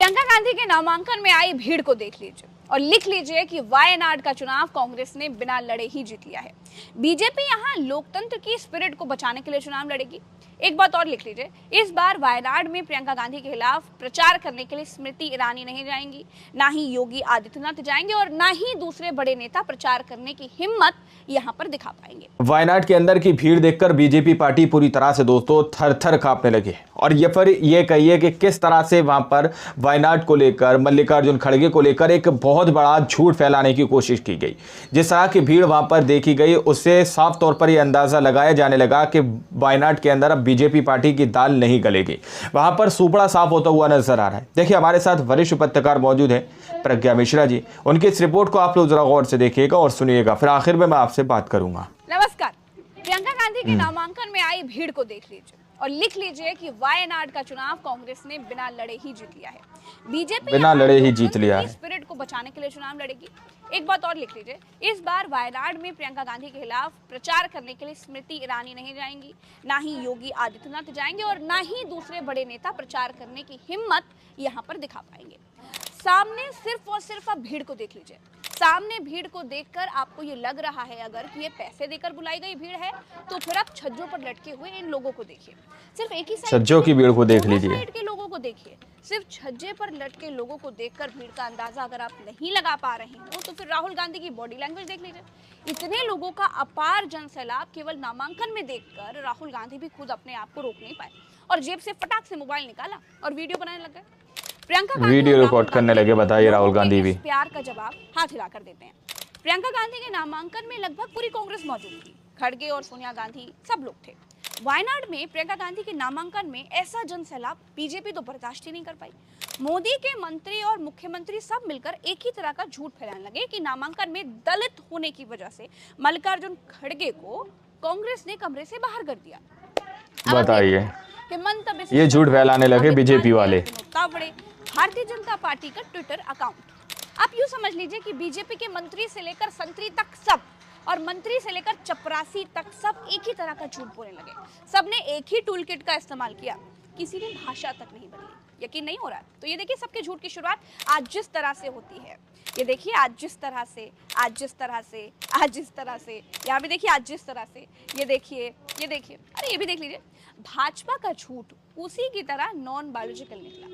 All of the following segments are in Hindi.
प्रियंका गांधी के नामांकन में आई भीड़ को देख लीजिए और लिख लीजिए कि वायनाड का चुनाव कांग्रेस ने बिना लड़े ही जीत लिया है। बीजेपी यहां लोकतंत्र की स्पिरिट को बचाने के लिए चुनाव लड़ेगी। एक बात और लिख लीजिए, इस बार वायनाड में प्रियंका गांधी के खिलाफ प्रचार करने के लिए स्मृति ईरानी नहीं जाएंगी, ना ही योगी आदित्यनाथ जाएंगे और ना ही दूसरे बड़े नेता प्रचार करने की हिम्मत यहां पर दिखा पाएंगे। वायनाड के अंदर की भीड़ देखकर बीजेपी पार्टी पूरी तरह से दोस्तों थर-थर कांपने लगे। और ये फिर ये कहिए कि किस तरह से वहां पर वायनाड को लेकर, मल्लिकार्जुन खड़गे को लेकर एक बहुत बड़ा झूठ फैलाने की कोशिश की गई। जिस तरह की भीड़ वहां पर देखी गई उससे साफ तौर पर यह अंदाजा लगाया जाने लगा कि वायनाड के अंदर अब बीजेपी पार्टी की दाल नहीं गलेगी। वहां पर सुपड़ा साफ होता हुआ नजर आ रहा है। देखिए, हमारे साथ वरिष्ठ पत्रकार मौजूद है प्रज्ञा मिश्रा जी। उनकी इस रिपोर्ट को आप लोग जरा गौर से देखिएगा और सुनिएगा, फिर आखिर में मैं आपसे बात करूंगा। नमस्कार। प्रियंका गांधी के नामांकन में आई भीड़ को देख लीजिए और लिख लीजिए कि वायनाड का चुनाव कांग्रेस ने बिना लड़े ही जीत लिया है। बीजेपी बिना लड़े ही जीत लिया है। स्पिरिट को बचाने के लिए चुनाव लड़ेगी। एक बात और लिख लीजिए, इस बार वायनाड में प्रियंका गांधी के खिलाफ प्रचार करने के लिए स्मृति ईरानी नहीं जाएंगी, ना ही योगी आदित्यनाथ जाएंगे और ना ही दूसरे बड़े नेता प्रचार करने की हिम्मत यहां पर दिखा पाएंगे। सामने सिर्फ और सिर्फ आप भीड़ को देख लीजिए। सामने भीड़ को देखकर आपको ये लग रहा है अगर कि ये पैसे देकर बुलाई गई भीड़ है, तो फिर आप छज्जों पर लटके हुए इन लोगों को देखिए। सिर्फ एक ही छज्जों की भीड़ को देख लीजिए, साइड के लोगों को देखिए। सिर्फ छज्जे पर लटके लोगों को देखकर भीड़ का अंदाजा अगर आप नहीं लगा पा रहे हो, तो फिर राहुल गांधी की बॉडी लैंग्वेज देख लीजिए। इतने लोगों का अपार जनसैलाब केवल नामांकन में देखकर राहुल गांधी भी खुद अपने आप को रोक नहीं पाए और जेब से फटाक से मोबाइल निकाला और वीडियो बनाने लग गए। प्रियंका वीडियो रिकॉर्ड करने लगे। बताइए, राहुल गांधी भी प्यार का जवाब हाथ हिलाकर देते हैं। प्रियंका गांधी के नामांकन में लगभग पूरी कांग्रेस मौजूद थी। खड़गे और सोनिया गांधी सब लोग थे। वायनाड में प्रियंका गांधी के नामांकन में ऐसा जनसैलाब बीजेपी तो बर्दाश्त ही नहीं कर पाई। मोदी के मंत्री और मुख्यमंत्री सब मिलकर एक ही तरह का झूठ फैलाने लगे कि नामांकन में दलित होने की वजह से मल्लिकार्जुन खड़गे को कांग्रेस ने कमरे से बाहर कर दिया। बताइए, ये झूठ फैलाने लगे बीजेपी वाले। भारतीय जनता पार्टी का ट्विटर अकाउंट, आप यूं समझ लीजिए कि बीजेपी के मंत्री से लेकर संतरी तक सब और मंत्री से लेकर चपरासी तक सब एक ही तरह का झूठ बोलने लगे। सबने एक ही टूल किट का इस्तेमाल किया, किसी ने भाषा तक नहीं बदली। यकीन नहीं हो रहा तो ये देखिए, सबके झूठ की शुरुआत आज जिस तरह से होती है। ये देखिए, आज जिस तरह से, आज जिस तरह से, आज जिस तरह से, यहाँ भी देखिए आज जिस तरह से, ये देखिए, ये देखिए, अरे ये भी देख लीजिए। भाजपा का झूठ उसी की तरह नॉन बायोलॉजिकल निकला।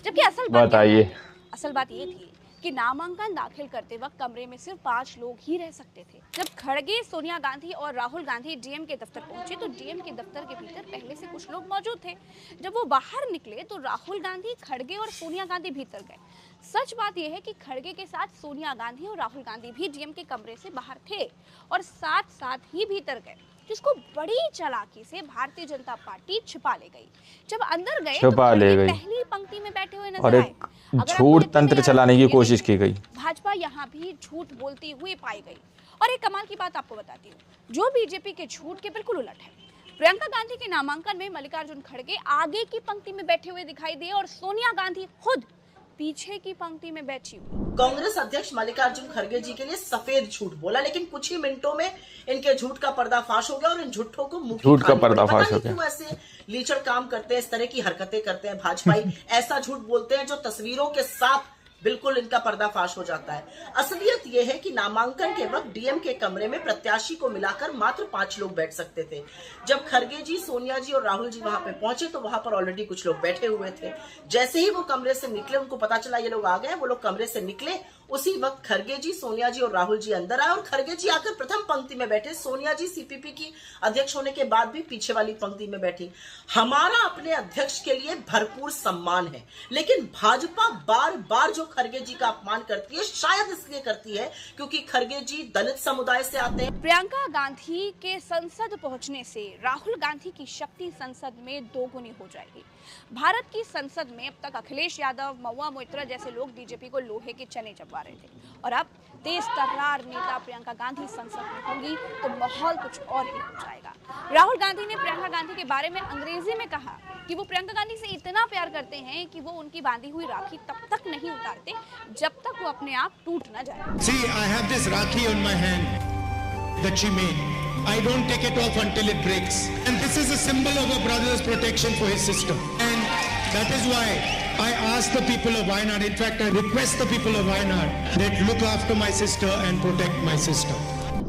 जबकि असल बात ये थी कि नामांकन दाखिल करते वक्त कमरे में सिर्फ 5 लोग ही रह सकते थे। जब खड़गे, सोनिया गांधी और राहुल गांधी डीएम के दफ्तर पहुंचे तो डीएम के दफ्तर के भीतर पहले से कुछ लोग मौजूद थे। जब वो बाहर निकले तो राहुल गांधी, खड़गे और सोनिया गांधी भीतर गए। सच बात यह है कि खड़गे के साथ सोनिया गांधी और राहुल गांधी भी डीएम के कमरे से बाहर थे और साथ साथ ही भीतर गए, जिसको बड़ी चालाकी से भारतीय जनता पार्टी छिपा ले गई। जब अंदर गए तो पहली पंक्ति में बैठे हुए नजर आए। झूठ तंत्र चलाने की कोशिश की गई। भाजपा यहाँ भी झूठ बोलती हुई पाई गई। और एक कमाल की बात आपको बताती हूँ, जो बीजेपी के झूठ के बिल्कुल उलट है। प्रियंका गांधी के नामांकन में मल्लिकार्जुन खड़गे आगे की पंक्ति में बैठे हुए दिखाई दिए और सोनिया गांधी खुद पीछे की पंक्ति में बैठी हुई। कांग्रेस अध्यक्ष मल्लिकार्जुन खड़गे जी के लिए सफेद झूठ बोला, लेकिन कुछ ही मिनटों में इनके झूठ का पर्दाफाश हो गया और इन झूठों को झूठ का पर्दाफाश हो गया। ऐसे लीचड़ काम करते हैं, इस तरह की हरकतें करते हैं भाजपाई, ऐसा झूठ बोलते हैं जो तस्वीरों के साथ बिल्कुल इनका पर्दाफाश हो जाता है। असलियत यह है कि नामांकन के वक्त डीएम के कमरे में प्रत्याशी को मिलाकर मात्र 5 लोग बैठ सकते थे। जब खड़गे जी, सोनिया जी और राहुल जी वहां पे पहुंचे तो वहां पर ऑलरेडी कुछ लोग बैठे हुए थे। जैसे ही वो कमरे से निकले, उनको पता चला ये लोग आ गए, वो लोग कमरे से निकले। उसी वक्त खड़गे जी, सोनिया जी और राहुल जी अंदर आए और खड़गे जी आकर प्रथम पंक्ति में बैठे। सोनिया जी सीपीपी की अध्यक्ष होने के बाद भी पीछे वाली पंक्ति में बैठी। हमारा अपने अध्यक्ष के लिए भरपूर सम्मान है, लेकिन भाजपा बार बार जो खड़गे जी का अपमान करती है, शायद इसलिए करती है क्योंकि खड़गे जी दलित समुदाय से आते हैं। प्रियंका गांधी के संसद पहुंचने से राहुल गांधी की शक्ति संसद में दोगुनी हो जाएगी। भारत की संसद में अब तक अखिलेश यादव, महुआ मोइत्रा जैसे लोग बीजेपी को लोहे के चने चबा रहे थे और अब तेज तर्रार नेता प्रियंका गांधी संसद में होंगी तो माहौल कुछ और ही हो जाएगा। राहुल गांधी ने प्रियंका गांधी के बारे में अंग्रेजी में कहा कि वो प्रियंका गांधी से इतना प्यार करते हैं कि वो उनकी बांधी हुई राखी तब तक नहीं उतारते जब तक वो अपने आप टूट न जाए। See, I have this rakhi on my hand that she made. I don't take it off until it breaks. And this is a symbol of a brother's protection for his sister. And that is why I ask the people of Wayanad, in fact, I request the people of Wayanad that look after my sister and protect my sister.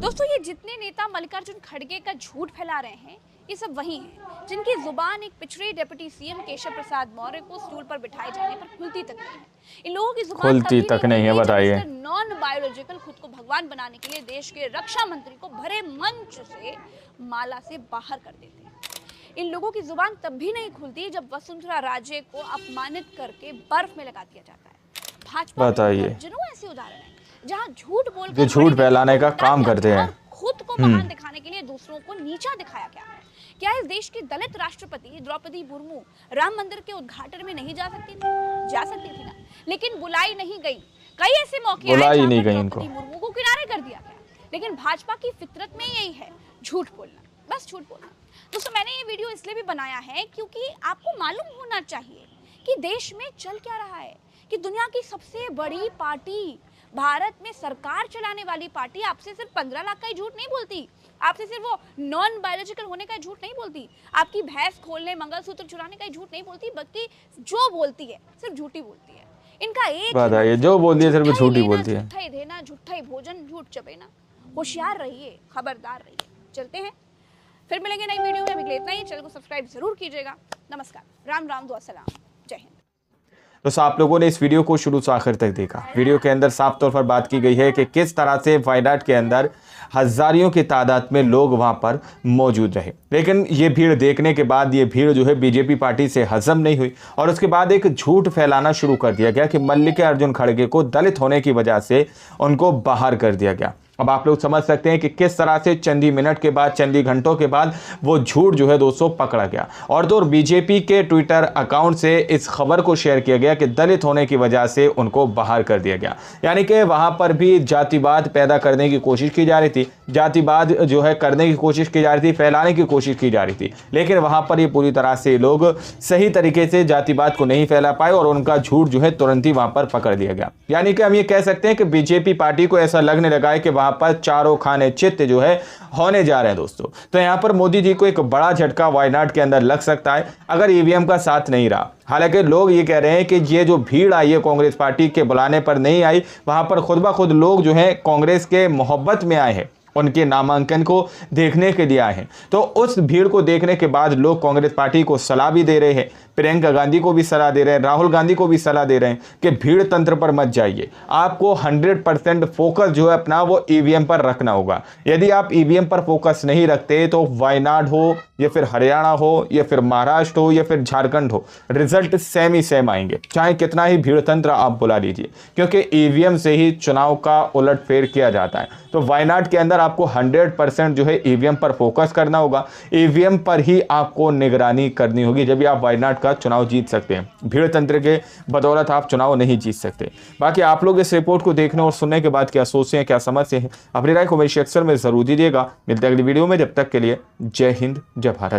दोस्तों, ये जितने नेता मल्लिकार्जुन खड़गे का झूठ फैला रहे हैं, ये सब वही हैं जिनकी जुबान एक पिछड़े डिप्टी सीएम केशव प्रसाद मौर्य को स्टूल पर बिठाए जाने पर खुलती तक नहीं है। इन लोगों की जुबान खुलती तक नहीं है, बताइए। नॉन बायोलॉजिकल खुद को भगवान बनाने के लिए देश के रक्षा मंत्री को भरे मंच से माला से बाहर कर देते हैं। इन लोगों की जुबान तब भी नहीं खुलती जब वसुंधरा राजे को अपमानित करके बर्फ में लगा दिया जाता है। भाजपा बताइए, दर्जनों ऐसे उदाहरण हैं जहां झूठ बोलकर जो झूठ फैलाने का काम करते हैं, खुद को महान दिखाने के लिए दूसरों को नीचा दिखाया गया है। क्या इस देश की दलित राष्ट्रपति द्रौपदी मुर्मू राम मंदिर के उद्घाटन में नहीं जा सकती थी? जा सकती थी ना, लेकिन बुलाई नहीं गई। कई ऐसे मौके आए जहां नहीं गई द्रौपदी मुर्मू को किनारे कर दिया गया। लेकिन भाजपा की फितरत में यही है, झूठ बोलना, बस झूठ बोलना। दोस्तों, मैंने ये वीडियो इसलिए भी बनाया है क्योंकि आपको मालूम होना चाहिए कि देश में चल क्या रहा है, कि दुनिया की सबसे बड़ी पार्टी, भारत में सरकार चलाने वाली पार्टी आपसे सिर्फ 15 लाख का ही झूठ नहीं बोलती, आपसे सिर्फ वो नॉन बायोलॉजिकल होने का झूठ नहीं बोलती, आपकी भैंस खोलने, मंगलसूत्र चुराने का झूठ नहीं बोलती, बल्कि जो बोलती है सिर्फ झूठी बोलती है। इनका एक बात है, जो बोलती है सिर्फ झूठी बोलती है। झूठा ही देना, झूठा ही भोजन, झूठ चबेना। होशियार रहिए, खबरदार रहिए। चलते हैं, फिर मिलेंगे नई वीडियो में। अभी के लिए इतना ही। चैनल को सब्सक्राइब जरूर कीजिएगा। नमस्कार, राम राम, दुआ सलाम, जय हिंद। तो आप लोगों ने इस वीडियो को शुरू से आखिर तक देखा। वीडियो के अंदर साफ तौर पर बात की गई है कि किस तरह से वायनाड के अंदर हजारों की तादाद में लोग वहां पर मौजूद रहे, लेकिन ये भीड़ देखने के बाद ये भीड़ जो है बीजेपी पार्टी से हजम नहीं हुई और उसके बाद एक झूठ फैलाना शुरू कर दिया गया कि मल्लिकार्जुन खड़गे को दलित होने की वजह से उनको बाहर कर दिया गया। अब आप लोग समझ सकते हैं कि किस तरह से चंदी मिनट के बाद, चंदी घंटों के बाद वो झूठ जो है दोस्तों पकड़ा गया। और तो बीजेपी के ट्विटर अकाउंट से इस खबर को शेयर किया गया कि दलित होने की वजह से उनको बाहर कर दिया गया। यानी कि वहां पर भी जातिवाद पैदा करने की कोशिश की जा रही थी, जातिवाद जो है करने की कोशिश की जा रही थी, फैलाने की कोशिश की जा रही थी, लेकिन वहां पर ये पूरी तरह से लोग सही तरीके से जातिवाद को नहीं फैला पाए और उनका झूठ जो है तुरंत ही वहां पर पकड़ दिया गया। यानी कि हम ये कह सकते हैं कि बीजेपी पार्टी को ऐसा लगने लगा है कि वहां पर चारों खाने चित्त जो है होने जा रहे हैं दोस्तों। तो यहां पर मोदी जी को एक बड़ा झटका वायनाड के अंदर लग सकता है अगर ईवीएम का साथ नहीं रहा। हालांकि लोग ये कह रहे हैं कि ये जो भीड़ आई है कांग्रेस पार्टी के बुलाने पर नहीं आई, वहां पर खुद ब खुद लोग जो है कांग्रेस के मोहब्बत में आए हैं, उनके नामांकन को देखने के लिए आए हैं। तो उस भीड़ को देखने के बाद लोग कांग्रेस पार्टी को सलाह भी दे रहे हैं, प्रियंका गांधी को भी सलाह दे रहे हैं, राहुल गांधी को भी सलाह दे रहे हैं कि भीड़ तंत्र पर मत जाइए, आपको 100% फोकस जो है अपना वो ईवीएम पर रखना होगा। यदि आप ईवीएम पर फोकस नहीं रखते तो वायनाड हो या फिर हरियाणा हो या फिर महाराष्ट्र हो या फिर झारखंड हो, रिजल्ट सेम ही सेम आएंगे, चाहे कितना ही भीड़ तंत्र आप बुला लीजिए, क्योंकि ईवीएम से ही चुनाव का उलटफेर किया जाता है। तो वायनाड के अंदर आपको 100% जो है ईवीएम पर फोकस करना होगा, ईवीएम पर ही आपको निगरानी करनी होगी, जब आप वायनाड का चुनाव जीत सकते हैं। भीड़ तंत्र के बदौलत आप चुनाव नहीं जीत सकते। बाकी आप लोग इस रिपोर्ट को देखने और सुनने के बाद क्या सोचते हैं, क्या समझते हैं, अपनी राय को कमेंट सेक्शन में जरूर दीजिएगा। मिलते हैं अगली वीडियो में, जब तक के लिए जय हिंद, जय भारत।